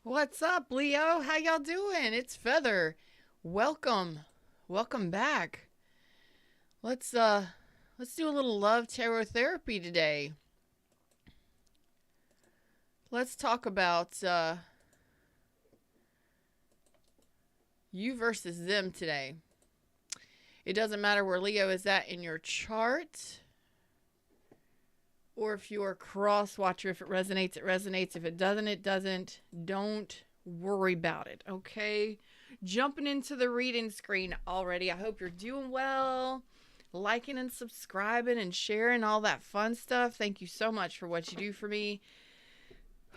What's up, Leo? How y'all doing? It's Feather. Welcome. Welcome back. Let's do a little love tarot therapy today. Let's talk about you versus them today. It doesn't matter where Leo is at in your chart, or if you're a cross watcher. If it resonates, it resonates. If it doesn't, it doesn't. Don't worry about it, okay? Jumping into the reading screen already. I hope you're doing well, liking and subscribing and sharing all that fun stuff. Thank you so much for what you do for me.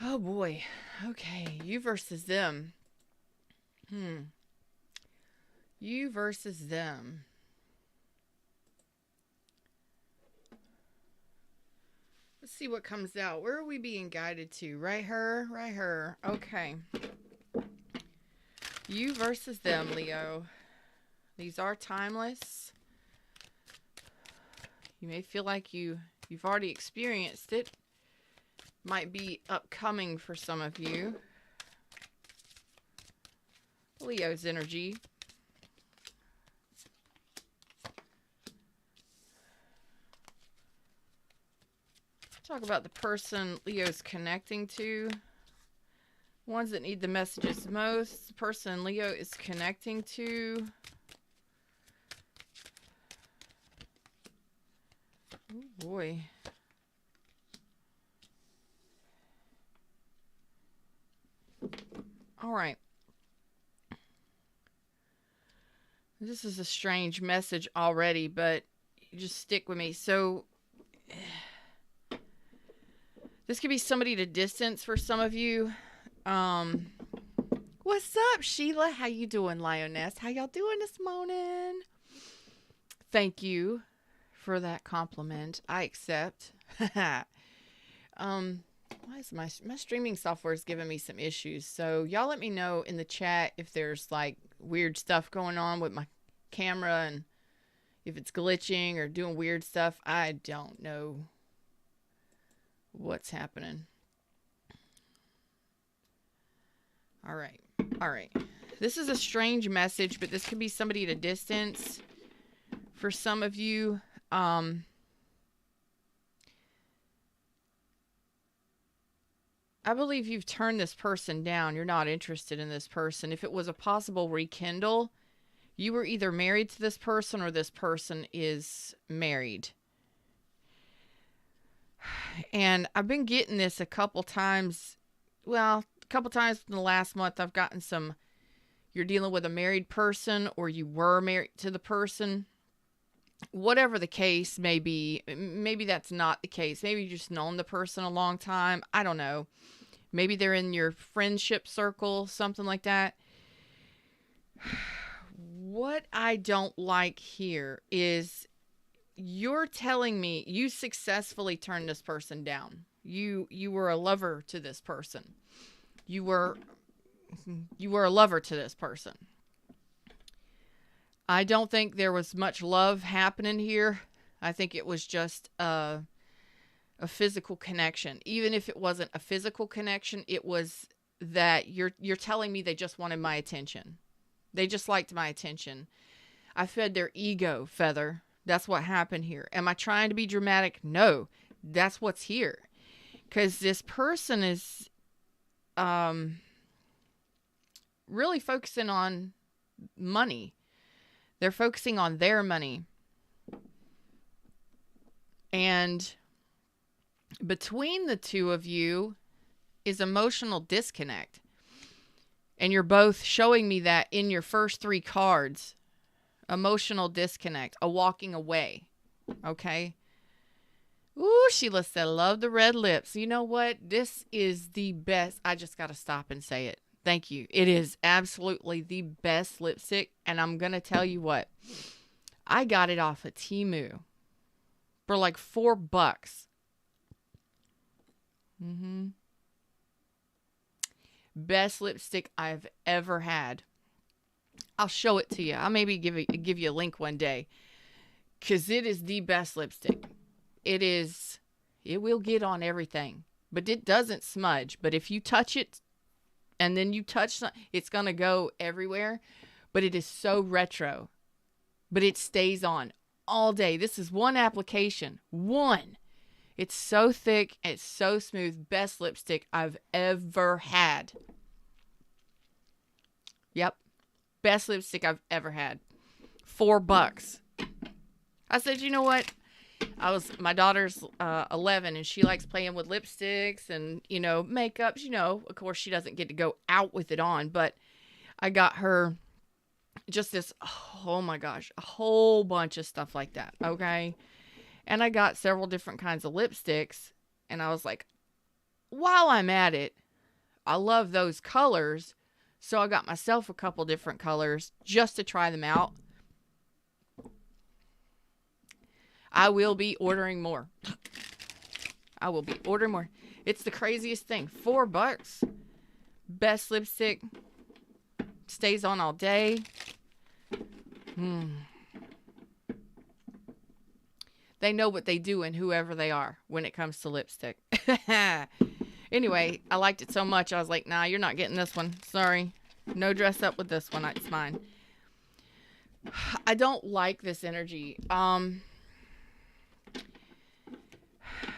Oh boy. Okay, you versus them. You versus them. Let's see what comes out. Where are we being guided to? Right her? Right her. Okay. You versus them, Leo. These are timeless. You may feel like you've already experienced it. Might be upcoming for some of you. Leo's energy. Talk about the person Leo's connecting to. Ones that need the messages most. The person Leo is connecting to. Oh boy. All right. This is a strange message already, but just stick with me. So this could be somebody at a distance for some of you. What's up, Sheila? How you doing, Lioness? How y'all doing this morning? Thank you for that compliment. I accept. Why is my streaming software is giving me some issues? So y'all let me know in the chat if there's like weird stuff going on with my camera and if it's glitching or doing weird stuff. I don't know what's happening. All right. All right. This is a strange message, but this could be somebody at a distance. For some of you, I believe you've turned this person down. You're not interested in this person. If it was a possible rekindle, you were either married to this person or this person is married. And I've been getting this a couple times. Well, a couple times in the last month, I've gotten some, you're dealing with a married person or you were married to the person. Whatever the case may be, maybe that's not the case. Maybe you've just known the person a long time. I don't know. Maybe they're in your friendship circle, something like that. What I don't like here is you're telling me you successfully turned this person down. You were a lover to this person. You were a lover to this person. I don't think there was much love happening here. I think it was just a physical connection. Even if it wasn't a physical connection, it was that you're telling me they just wanted my attention. They just liked my attention. I fed their ego, Feather. That's what happened here. Am I trying to be dramatic? No. That's what's here. Because this person is really focusing on money. They're focusing on their money. And between the two of you is emotional disconnect. And you're both showing me that in your first three cards. Emotional disconnect. A walking away. Okay? Ooh, Sheila said, love the red lips. You know what? This is the best. I just got to stop and say it. Thank you. It is absolutely the best lipstick. And I'm going to tell you what. I got it off of Temu for like $4. Best lipstick I've ever had. I'll show it to you. I'll maybe give you a link one day. Because it is the best lipstick. It will get on everything. But it doesn't smudge. But if you touch it and then you touch it's going to go everywhere, but it is so retro. But it stays on all day. This is one application. One. It's so thick. It's so smooth. Best lipstick I've ever had. Yep. Best lipstick I've ever had. $4. I said, you know what? My daughter's 11 and she likes playing with lipsticks and, makeups, of course she doesn't get to go out with it on, but I got her just this, oh my gosh, a whole bunch of stuff like that. Okay. And I got several different kinds of lipsticks and I was like, while I'm at it, I love those colors. So I got myself a couple different colors just to try them out. I will be ordering more. It's the craziest thing. $4. Best lipstick. Stays on all day. They know what they do and whoever they are when it comes to lipstick. Anyway, I liked it so much. I was like, nah, you're not getting this one. Sorry. No dress up with this one. It's mine. I don't like this energy.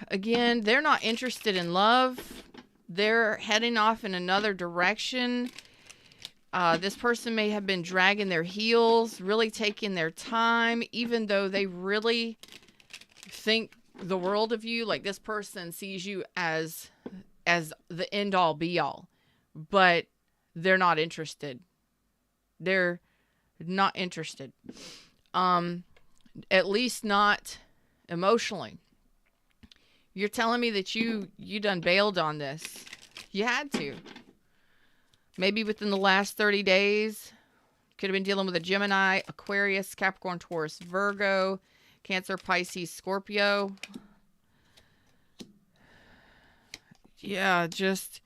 Again, they're not interested in love. They're heading off in another direction. This person may have been dragging their heels, really taking their time, even though they really think the world of you. Like, this person sees you as the end all be all, but they're not interested. They're not interested. At least not emotionally. You're telling me that you done bailed on this. You had to. Maybe within the last 30 days. Could have been dealing with a Gemini, Aquarius, Capricorn, Taurus, Virgo, Cancer, Pisces, Scorpio. Yeah, just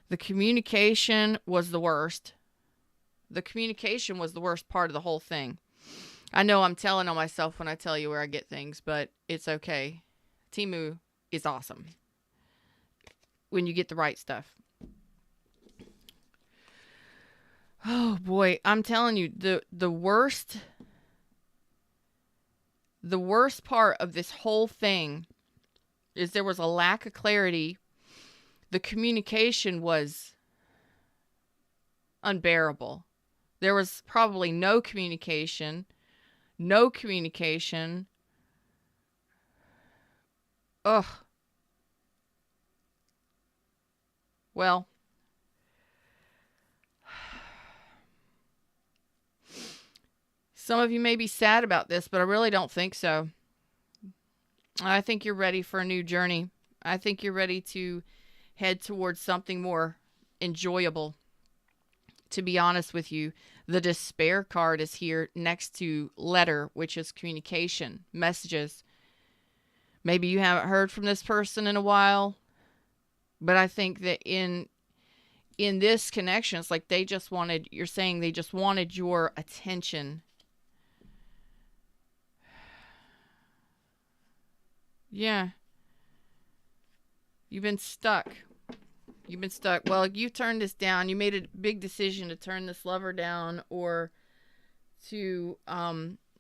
the communication was the worst. The communication was the worst part of the whole thing. I know I'm telling on myself when I tell you where I get things, but it's okay. Temu is awesome when you get the right stuff. Oh boy, I'm telling you, the worst part of this whole thing is there was a lack of clarity. The communication was unbearable. There was probably no communication. Ugh. Well, some of you may be sad about this, but I really don't think so. I think you're ready for a new journey. I think you're ready to head towards something more enjoyable. To be honest with you, the despair card is here next to letter, which is communication, messages. Maybe you haven't heard from this person in a while, but I think that in this connection, it's like you're saying they just wanted your attention. Yeah. You've been stuck. Well, you turned this down. You made a big decision to turn this lover down, or to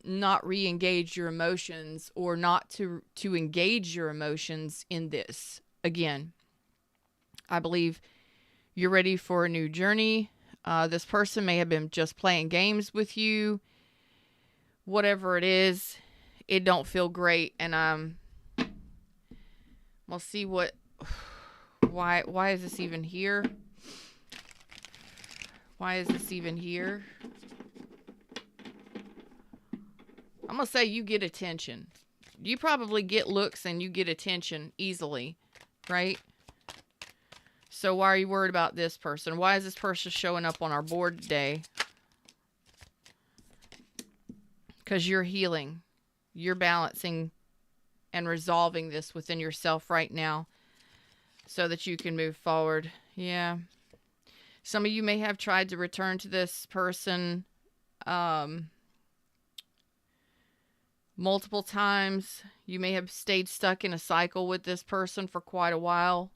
not re-engage your emotions, or not to engage your emotions in this again. I believe you're ready for a new journey. This person may have been just playing games with you. Whatever it is, it don't feel great, and we'll see what. Why is this even here? Why is this even here? I'm going to say you get attention. You probably get looks and you get attention easily, right? So why are you worried about this person? Why is this person showing up on our board today? Because you're healing. You're balancing and resolving this within yourself right now, so that you can move forward. Yeah. Some of you may have tried to return to this person multiple times. You may have stayed stuck in a cycle with this person for quite a while.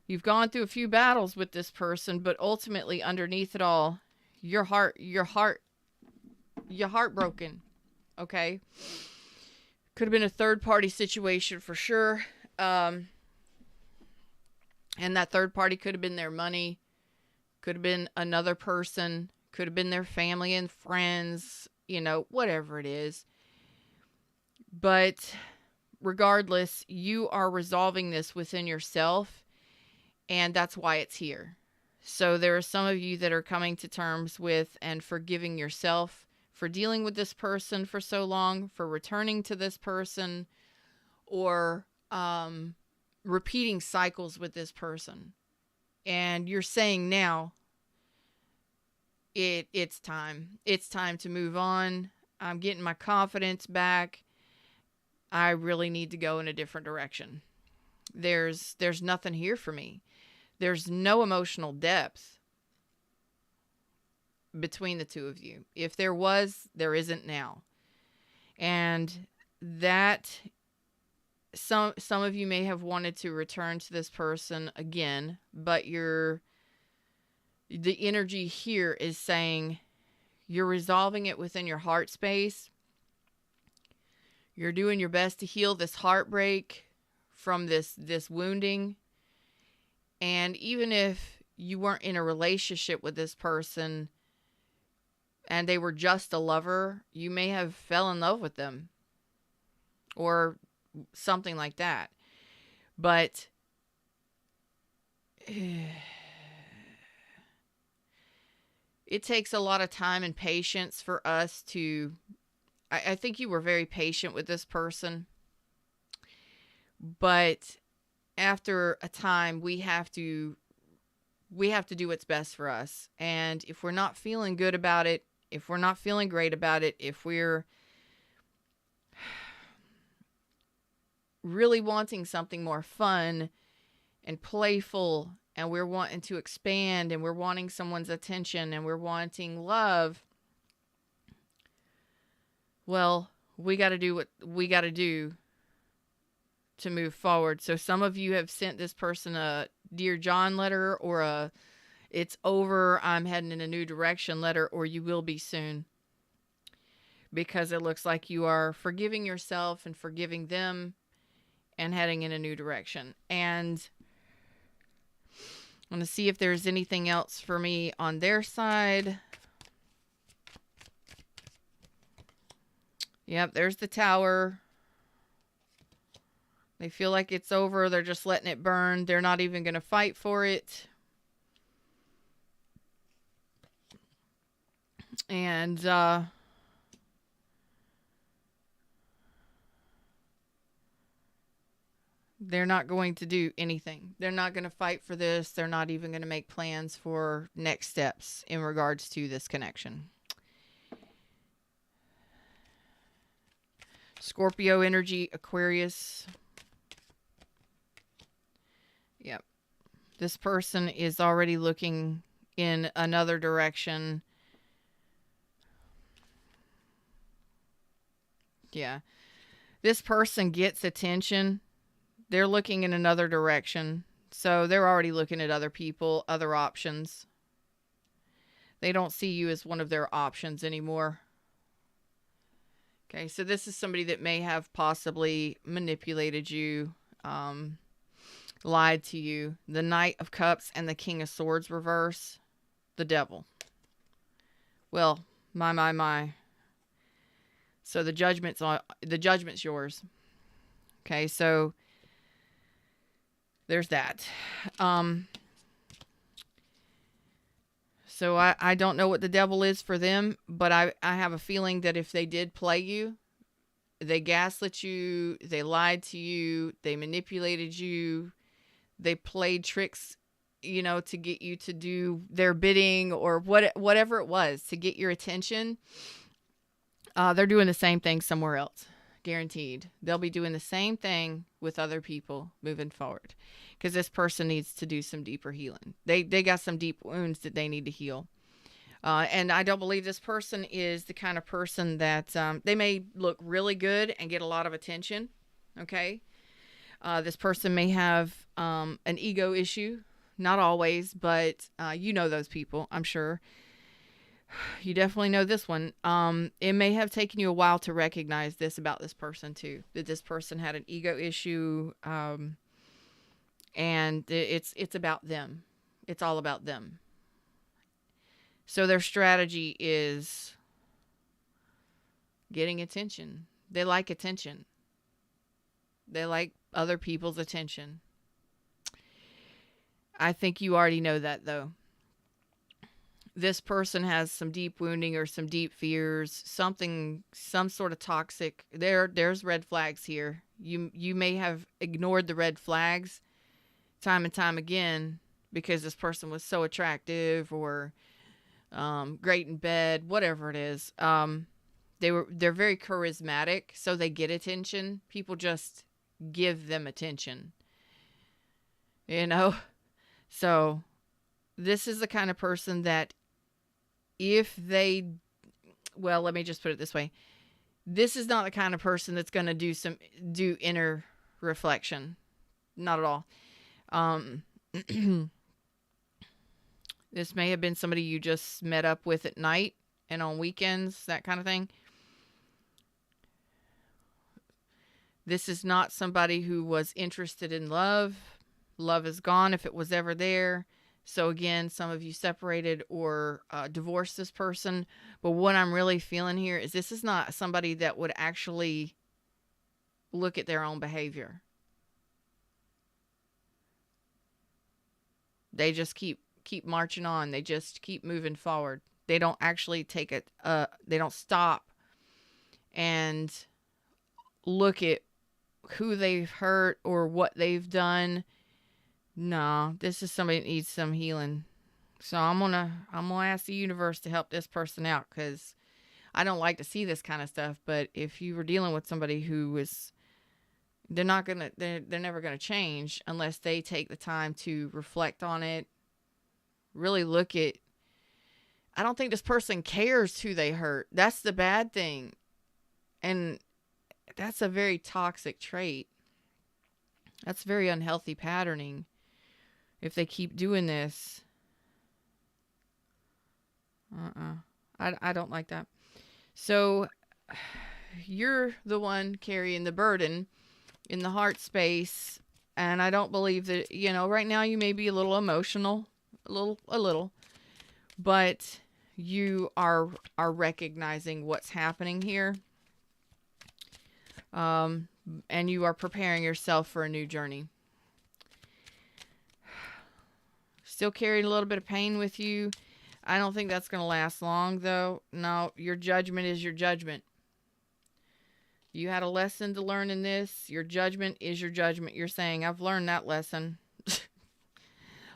You've gone through a few battles with this person, but ultimately underneath it all, your heartbroken. Okay? Could have been a third party situation for sure. And that third party could have been their money, could have been another person, could have been their family and friends, whatever it is. But regardless, you are resolving this within yourself, and that's why it's here. So there are some of you that are coming to terms with and forgiving yourself for dealing with this person for so long, for returning to this person, or repeating cycles with this person. And you're saying now, it's time. It's time to move on. I'm getting my confidence back. I really need to go in a different direction. There's nothing here for me. There's no emotional depth between the two of you. If there was, there isn't now. And that some of you may have wanted to return to this person again, but the energy here is saying you're resolving it within your heart space. You're doing your best to heal this heartbreak from this wounding. And even if you weren't in a relationship with this person and they were just a lover, you may have fell in love with them or something like that. But it takes a lot of time and patience for us to... I think you were very patient with this person, but after a time, we have to do what's best for us. And if we're not feeling good about it, if we're not feeling great about it, if we're really wanting something more fun and playful, and we're wanting to expand, and we're wanting someone's attention, and we're wanting love, well, we got to do what we got to do to move forward. So some of you have sent this person a Dear John letter, or a it's over, I'm heading in a new direction letter, or you will be soon. Because it looks like you are forgiving yourself and forgiving them and heading in a new direction. And I'm going to see if there's anything else for me on their side. Yep, there's the Tower. They feel like it's over. They're just letting it burn. They're not even going to fight for it. And they're not going to do anything. They're not going to fight for this. They're not even going to make plans for next steps in regards to this connection. Scorpio energy, Aquarius. Yep. This person is already looking in another direction. Yeah. This person gets attention. They're looking in another direction. So they're already looking at other people, other options. They don't see you as one of their options anymore. Okay, so this is somebody that may have possibly manipulated you, lied to you. The Knight of Cups and the King of Swords reverse. The Devil. Well, my. So the judgment's yours. Okay, so there's that. So I don't know what the Devil is for them, but I have a feeling that if they did play you, they gaslit you, they lied to you, they manipulated you, they played tricks, to get you to do their bidding, or whatever it was to get your attention, they're doing the same thing somewhere else. Guaranteed. They'll be doing the same thing with other people moving forward, because this person needs to do some deeper healing. They got some deep wounds that they need to heal. And I don't believe this person is the kind of person that they may look really good and get a lot of attention. Okay. This person may have an ego issue. Not always, but you know those people, I'm sure. You definitely know this one. It may have taken you a while to recognize this about this person too, that this person had an ego issue, and it's about them. It's all about them. So their strategy is getting attention. They like attention. They like other people's attention. I think you already know that, though. This person has some deep wounding or some deep fears, some sort of toxic. There's red flags here. You may have ignored the red flags time and time again because this person was so attractive or great in bed, whatever it is. They're very charismatic, so they get attention. People just give them attention. You know? So this is the kind of person that let me just put it this way. This is not the kind of person that's going to do inner reflection. Not at all. This may have been somebody you just met up with at night and on weekends, that kind of thing. This is not somebody who was interested in love. Love is gone if it was ever there. So again, some of you separated or divorced this person. But what I'm really feeling here is this is not somebody that would actually look at their own behavior. They just keep marching on. They just keep moving forward. They don't actually they don't stop and look at who they've hurt or what they've done. No, this is somebody that needs some healing. So I'm gonna ask the universe to help this person out, because I don't like to see this kind of stuff. But if you were dealing with somebody who was, they're never gonna change unless they take the time to reflect on it, really look at. I don't think this person cares who they hurt. That's the bad thing, and that's a very toxic trait. That's very unhealthy patterning. If they keep doing this, I don't like that. So you're the one carrying the burden in the heart space, and I don't believe that, right now you may be a little emotional, a little, but you are recognizing what's happening here, and you are preparing yourself for a new journey. Still carrying a little bit of pain with you. I don't think that's going to last long, though. No, your judgment is your judgment. You had a lesson to learn in this. Your judgment is your judgment. You're saying, I've learned that lesson.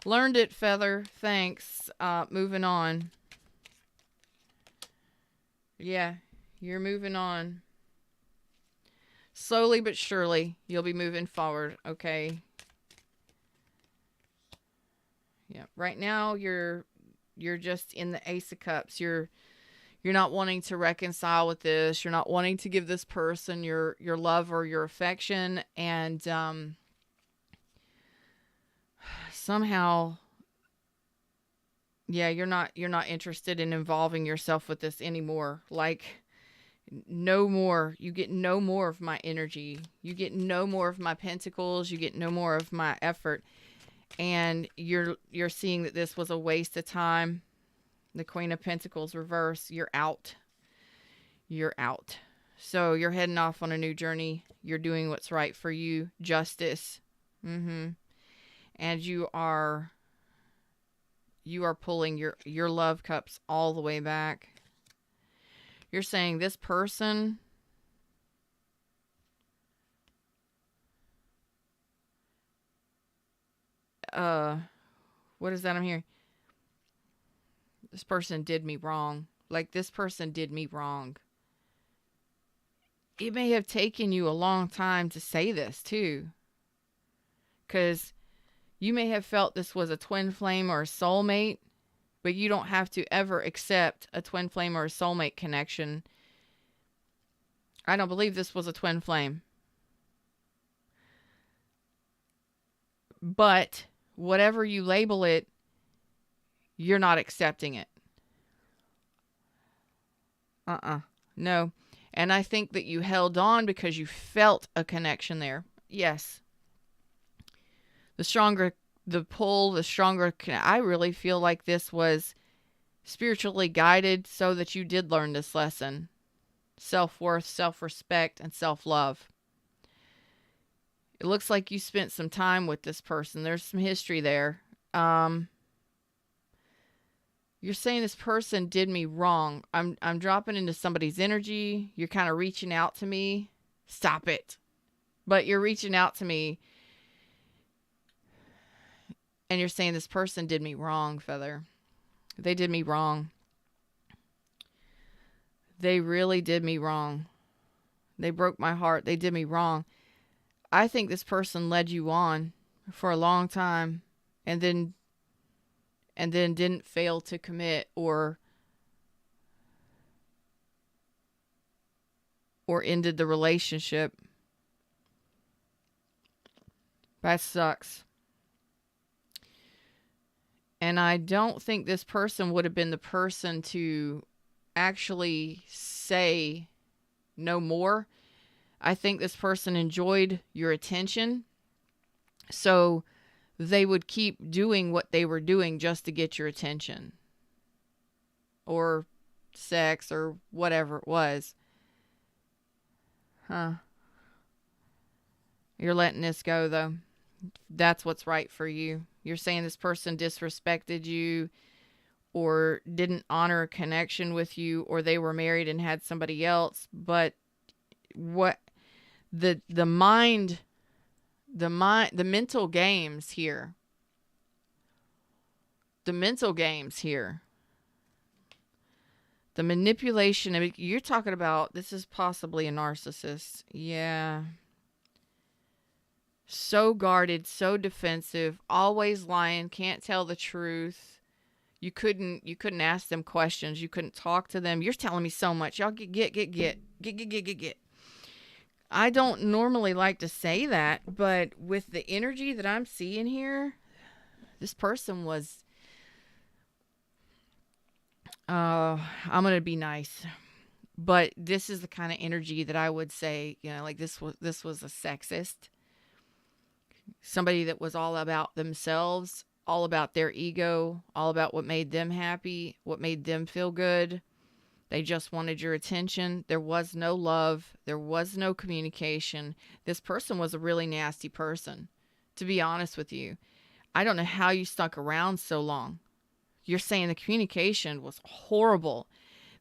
Learned it, feather. Thanks. Moving on. Yeah, you're moving on. Slowly but surely, you'll be moving forward, okay? Yeah, right now you're just in the Ace of Cups. You're not wanting to reconcile with this. You're not wanting to give this person your love or your affection, and somehow, yeah, you're not interested in involving yourself with this anymore. Like, no more. You get no more of my energy. You get no more of my pentacles. You get no more of my effort. And you're seeing that this was a waste of time. The Queen of Pentacles reverse. You're out. You're out. So you're heading off on a new journey. You're doing what's right for you. Justice. And you are pulling your love cups all the way back. You're saying this person what is that I'm hearing? This person did me wrong. Like, this person did me wrong. It may have taken you a long time to say this too, because you may have felt this was a twin flame or a soulmate, but you don't have to ever accept a twin flame or a soulmate connection. I don't believe this was a twin flame. But whatever you label it, you're not accepting it. No. And I think that you held on because you felt a connection there. Yes. The stronger the pull, the stronger. I really feel like this was spiritually guided so that you did learn this lesson. Self-worth, self-respect, and self-love. It looks like you spent some time with this person. There's some history there. You're saying this person did me wrong. I'm dropping into somebody's energy. You're kind of reaching out to me. Stop it. But you're reaching out to me. And you're saying this person did me wrong, Feather. They did me wrong. They really did me wrong. They broke my heart. They did me wrong. I think this person led you on for a long time and then didn't fail to commit or ended the relationship. That sucks. And I don't think this person would have been the person to actually say no more. I think this person enjoyed your attention, so they would keep doing what they were doing just to get your attention. Or sex or whatever it was. You're letting this go, though. That's what's right for you. You're saying this person disrespected you or didn't honor a connection with you, or they were married and had somebody else. But what the mental games here. The mental games here. The manipulation. I mean, you're talking about, this is possibly a narcissist. Yeah. So guarded, so defensive, always lying, can't tell the truth. You couldn't ask them questions. You couldn't talk to them. You're telling me so much. Y'all get. I don't normally like to say that, but with the energy that I'm seeing here, this person was, I'm going to be nice, but this is the kind of energy that I would say, like this was a sexist. Somebody that was all about themselves, all about their ego, all about what made them happy, what made them feel good. They just wanted your attention. There was no love. There was no communication. This person was a really nasty person, to be honest with you. I don't know how you stuck around so long. You're saying the communication was horrible.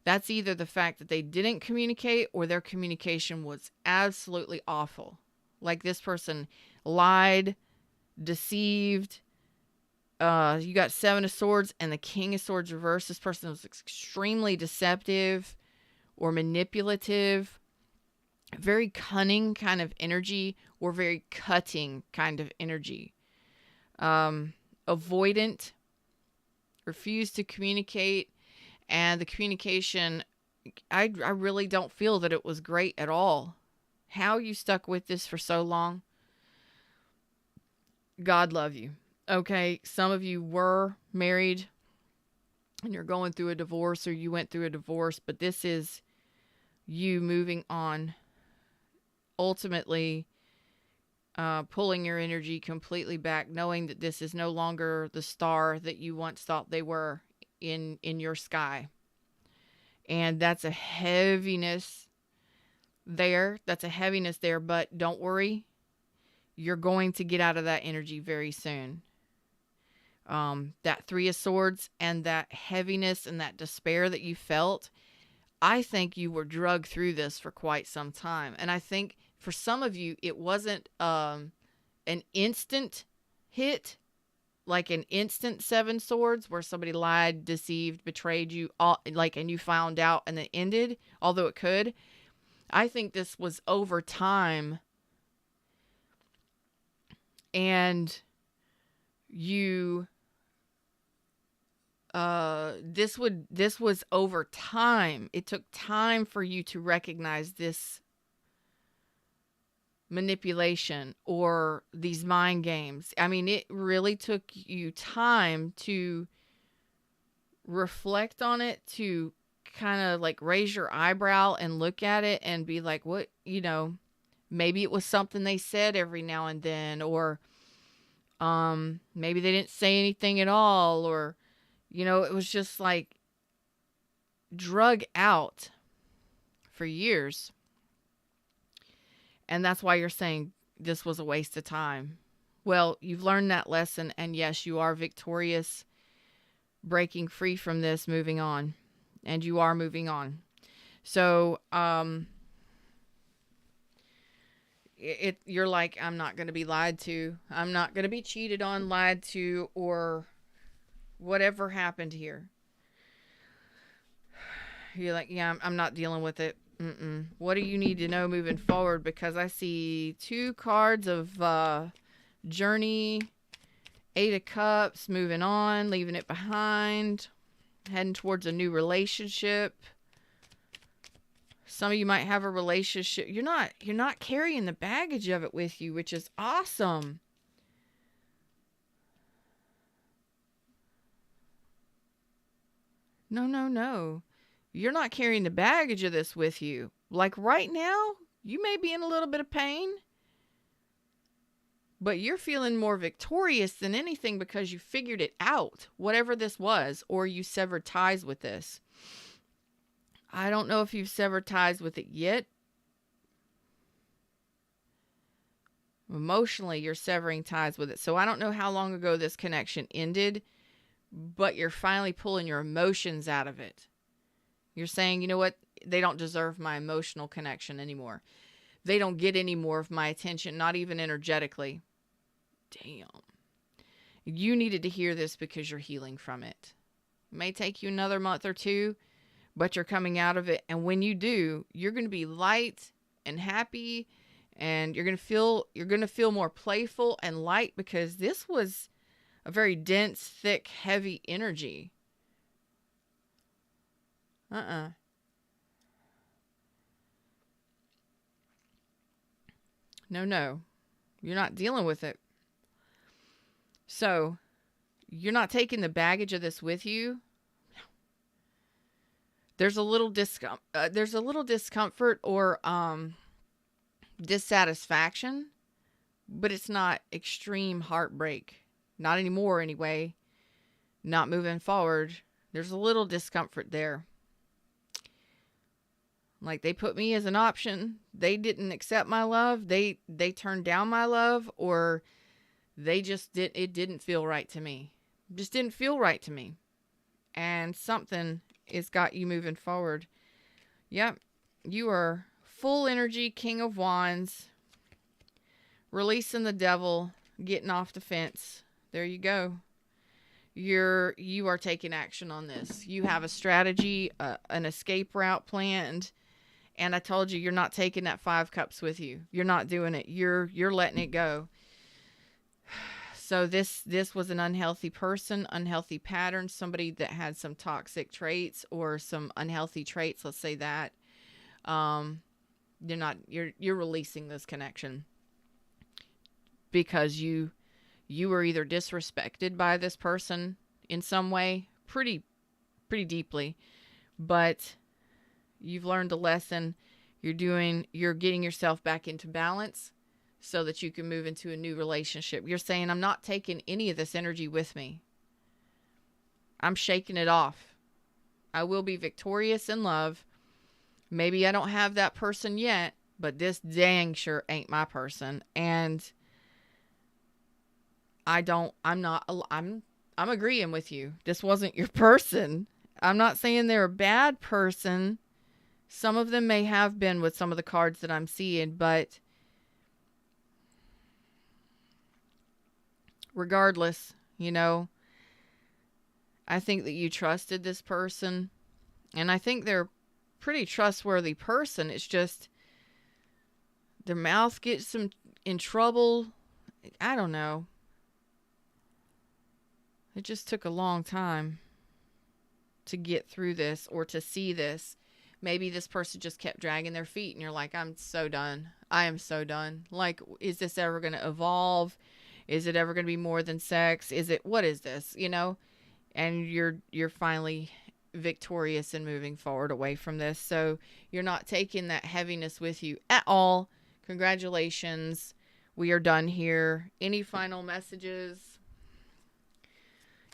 That's either the fact that they didn't communicate or their communication was absolutely awful. Like this person lied, deceived. You got 7 of Swords and the King of Swords reversed. This person was extremely deceptive or manipulative, very cunning kind of energy, or very cutting kind of energy. Avoidant, refused to communicate, and the communication, I really don't feel that it was great at all. How you stuck with this for so long? God love you. Okay, some of you were married and you're going through a divorce, or you went through a divorce, but this is you moving on. Ultimately, pulling your energy completely back, knowing that this is no longer the star that you once thought they were in your sky. And that's a heaviness there. But don't worry. You're going to get out of that energy very soon. That 3 of Swords and that heaviness and that despair that you felt, I think you were drugged through this for quite some time. And I think for some of you, it wasn't an instant hit, like an instant 7 Swords where somebody lied, deceived, betrayed you, and you found out and it ended, although it could. I think this was over time. And you, this was over time. It took time for you to recognize this manipulation or these mind games. I mean, it really took you time to reflect on it, to kind of like raise your eyebrow and look at it and be like, what, maybe it was something they said every now and then, or maybe they didn't say anything at all, or it was just like drug out for years. And that's why you're saying this was a waste of time. Well, you've learned that lesson, and yes, you are victorious, breaking free from this, moving on. And you are moving on. So, you're like, I'm not going to be lied to. I'm not going to be cheated on, lied to, or whatever happened here. You're like, yeah, I'm not dealing with it. What do you need to know moving forward? Because I see 2 cards of journey, 8 of Cups, moving on, leaving it behind, heading towards a new relationship. Some of you might have a relationship. You're not carrying the baggage of it with you, which is awesome. No. You're not carrying the baggage of this with you. Like right now, you may be in a little bit of pain, but you're feeling more victorious than anything because you figured it out, whatever this was, or you severed ties with this. I don't know if you've severed ties with it yet. Emotionally, you're severing ties with it. So I don't know how long ago this connection ended, but you're finally pulling your emotions out of it. You're saying, you know what? They don't deserve my emotional connection anymore. They don't get any more of my attention, not even energetically. Damn. You needed to hear this because you're healing from it. It may take you another month or 2, but you're coming out of it. And when you do, you're going to be light and happy, and you're going to feel more playful and light, because this was a very dense, thick, heavy energy. No. You're not dealing with it. So, you're not taking the baggage of this with you. There's a little discomfort or dissatisfaction, but it's not extreme heartbreak. Not anymore anyway. Not moving forward. There's a little discomfort there. Like, they put me as an option. They didn't accept my love. They turned down my love, or it didn't feel right to me. It just didn't feel right to me. And something has got you moving forward. Yep. You are full energy, King of Wands, releasing the devil, getting off the fence. There you go. You are taking action on this. You have a strategy, an escape route planned. And I told you, you're not taking that 5 cups with you. You're not doing it. You're letting it go. So this was an unhealthy person, unhealthy pattern, somebody that had some toxic traits or some unhealthy traits. Let's say that. You're releasing this connection because you were either disrespected by this person in some way, pretty deeply, but you've learned a lesson. You're getting yourself back into balance so that you can move into a new relationship. You're saying, I'm not taking any of this energy with me. I'm shaking it off. I will be victorious in love. Maybe I don't have that person yet, but this dang sure ain't my person. And I'm agreeing with you. This wasn't your person. I'm not saying they're a bad person. Some of them may have been with some of the cards that I'm seeing, but regardless, I think that you trusted this person, and I think they're a pretty trustworthy person. It's just their mouth gets them in trouble. I don't know. It just took a long time to get through this or to see this. Maybe this person just kept dragging their feet and you're like, I'm so done. I am so done. Like, is this ever going to evolve? Is it ever going to be more than sex? What is this, And you're finally victorious and moving forward away from this. So you're not taking that heaviness with you at all. Congratulations. We are done here. Any final messages?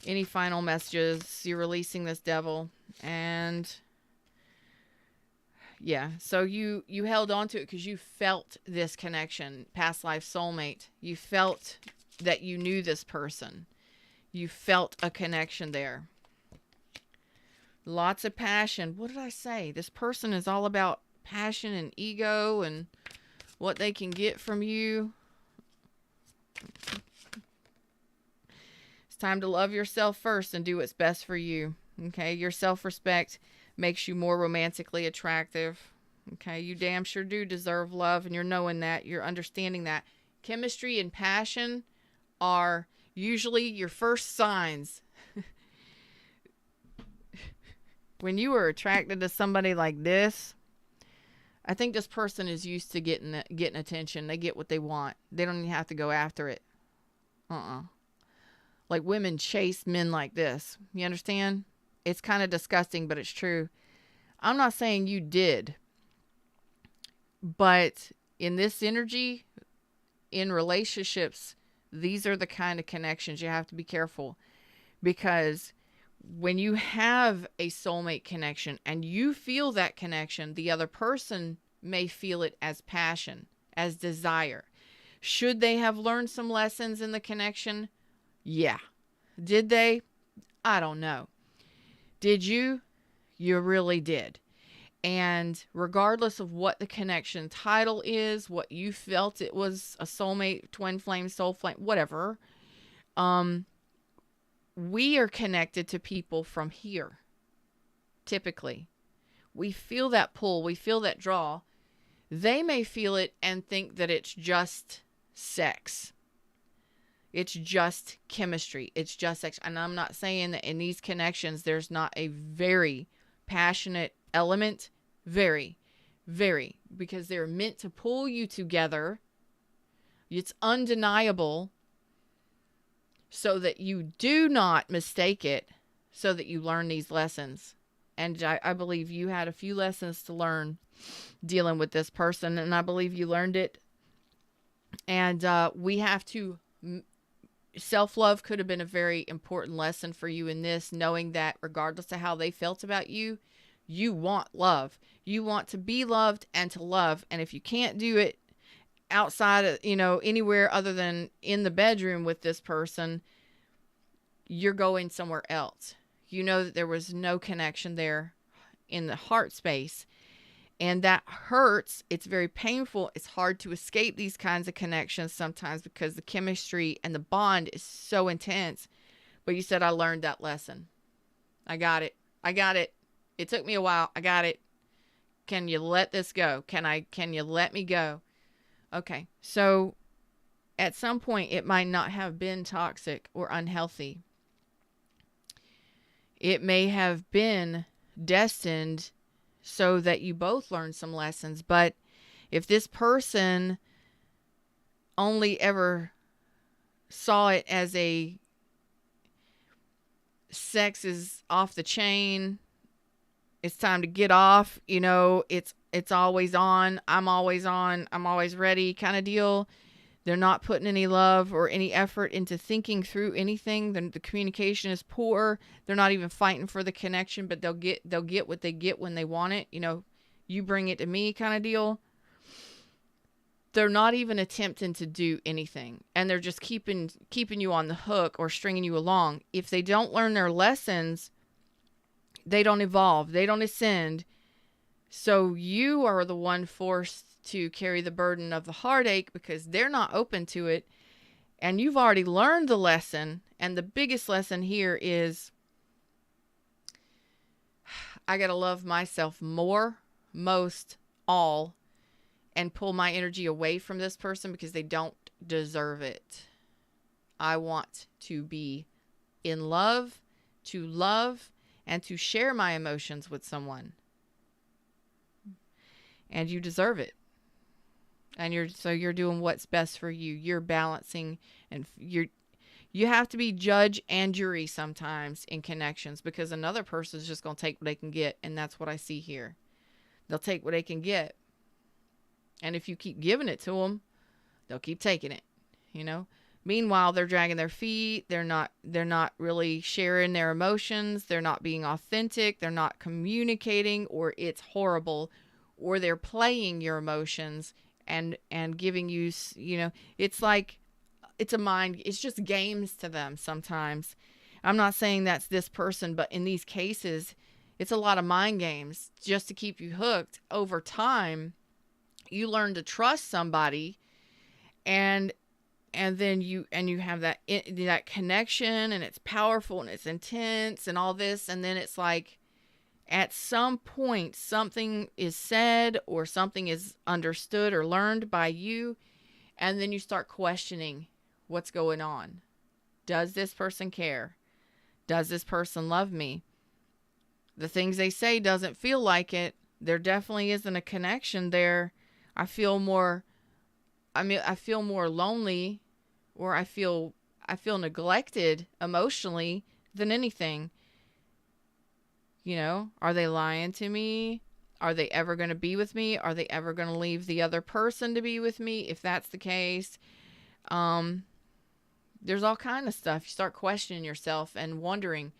Any final messages? You're releasing this devil. And yeah, so you held on to it because you felt this connection, past life soulmate. You felt that you knew this person. You felt a connection there. Lots of passion. What did I say? This person is all about passion and ego and what they can get from you. It's time to love yourself first and do what's best for you. Okay, your self-respect makes you more romantically attractive. Okay, you damn sure do deserve love, and you're knowing that. You're understanding that. Chemistry and passion are usually your first signs. When you are attracted to somebody like this, I think this person is used to getting attention. They get what they want. They don't even have to go after it. Like women chase men like this. You understand? It's kind of disgusting, but it's true. I'm not saying you did. But in this energy, in relationships, these are the kind of connections you have to be careful. Because when you have a soulmate connection and you feel that connection, the other person may feel it as passion, as desire. Should they have learned some lessons in the connection? Yeah. Did they? I don't know. Did you? You really did. And regardless of what the connection title is, what you felt it was, a soulmate, twin flame, soul flame, whatever, we are connected to people from here. Typically, we feel that pull, we feel that draw. They may feel it and think that it's just sex. It's just chemistry. It's just sex. And I'm not saying that in these connections, there's not a very passionate element. Very, very. Because they're meant to pull you together. It's undeniable. So that you do not mistake it. So that you learn these lessons. And I believe you had a few lessons to learn dealing with this person. And I believe you learned it. And we have to... Self-love could have been a very important lesson for you in this, knowing that regardless of how they felt about you, you want love. You want to be loved and to love. And if you can't do it outside of, anywhere other than in the bedroom with this person, you're going somewhere else. You know that there was no connection there in the heart space. And that hurts. It's very painful. It's hard to escape these kinds of connections sometimes because the chemistry and the bond is so intense. But you said, I learned that lesson. I got it. It took me a while. I got it. Can you let this go? Can you let me go? Okay. So at some point, it might not have been toxic or unhealthy. It may have been destined so that you both learn some lessons. But if this person only ever saw it as a sex is off the chain, it's time to get off, it's always on, I'm always ready kind of deal. They're not putting any love or any effort into thinking through anything. The communication is poor. They're not even fighting for the connection, but they'll get what they get when they want it. You bring it to me kind of deal. They're not even attempting to do anything, and they're just keeping you on the hook or stringing you along. If they don't learn their lessons, they don't evolve. They don't ascend. So you are the one forced to carry the burden of the heartache because they're not open to it. And you've already learned the lesson. And the biggest lesson here is I got to love myself more, most, all, and pull my energy away from this person because they don't deserve it. I want to be in love, to love, and to share my emotions with someone. And you deserve it. And you're doing what's best for you. You're balancing, and you have to be judge and jury sometimes in connections, because another person is just going to take what they can get. And that's what I see here. They'll take what they can get. And if you keep giving it to them, they'll keep taking it, you know? Meanwhile, they're dragging their feet. They're not really sharing their emotions. They're not being authentic. They're not communicating, or it's horrible, or they're playing your emotions and giving you, it's like, it's just games to them sometimes. I'm not saying that's this person, but in these cases, it's a lot of mind games just to keep you hooked. Over time, you learn to trust somebody, and then you have that connection, and it's powerful and it's intense and all this, and then it's like at some point something is said or something is understood or learned by you, and then you start questioning what's going on. Does this person care? Does this person love me? The things they say doesn't feel like it. There definitely isn't a connection there. I feel more lonely, or I feel neglected emotionally than anything. Are they lying to me? Are they ever going to be with me? Are they ever going to leave the other person to be with me? If that's the case, there's all kind of stuff. You start questioning yourself and wondering,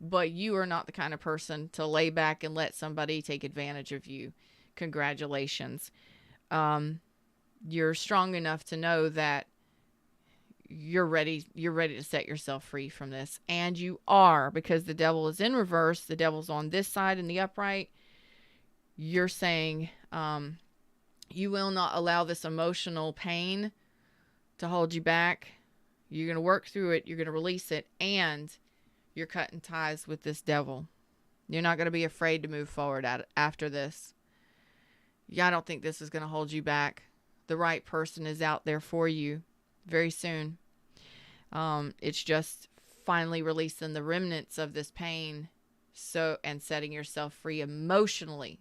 but you are not the kind of person to lay back and let somebody take advantage of you. Congratulations. You're strong enough to know that you're ready to set yourself free from this. And you are, because the devil is in reverse. The devil's on this side in the upright. You're saying, you will not allow this emotional pain to hold you back. You're going to work through it. You're going to release it. And you're cutting ties with this devil. You're not going to be afraid to move forward after this. Yeah, I don't think this is going to hold you back. The right person is out there for you very soon. It's just finally releasing the remnants of this pain, and setting yourself free emotionally,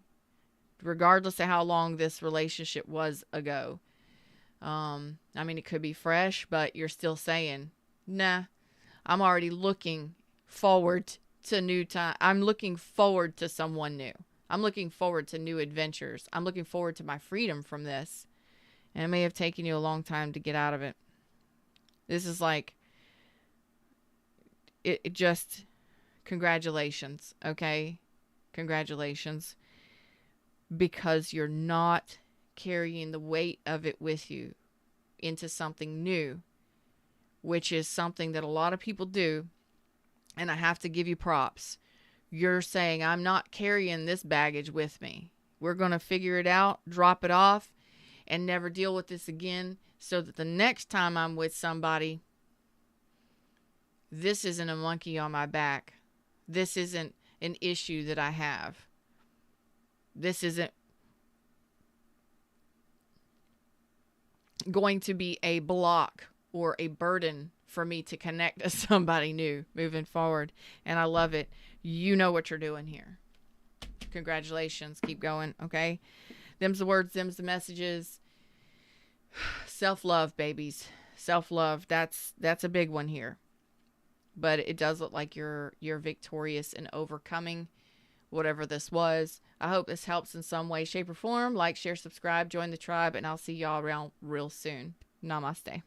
regardless of how long this relationship was ago. It could be fresh, but you're still saying, nah, I'm already looking forward to new time. I'm looking forward to someone new. I'm looking forward to new adventures. I'm looking forward to my freedom from this. And it may have taken you a long time to get out of it. This is like, it just, congratulations, okay? Congratulations. Because you're not carrying the weight of it with you into something new, which is something that a lot of people do. And I have to give you props. You're saying, I'm not carrying this baggage with me. We're going to figure it out, drop it off, and never deal with this again, so that the next time I'm with somebody, this isn't a monkey on my back. This isn't an issue that I have. This isn't going to be a block or a burden for me to connect to somebody new moving forward. And I love it. You know what you're doing here. Congratulations. Keep going, okay? Them's the words, them's the messages. Self-love, babies. Self-love. That's a big one here. But it does look like you're victorious in overcoming whatever this was. I hope this helps in some way, shape, or form. Like, share, subscribe, join the tribe, and I'll see y'all around real soon. Namaste.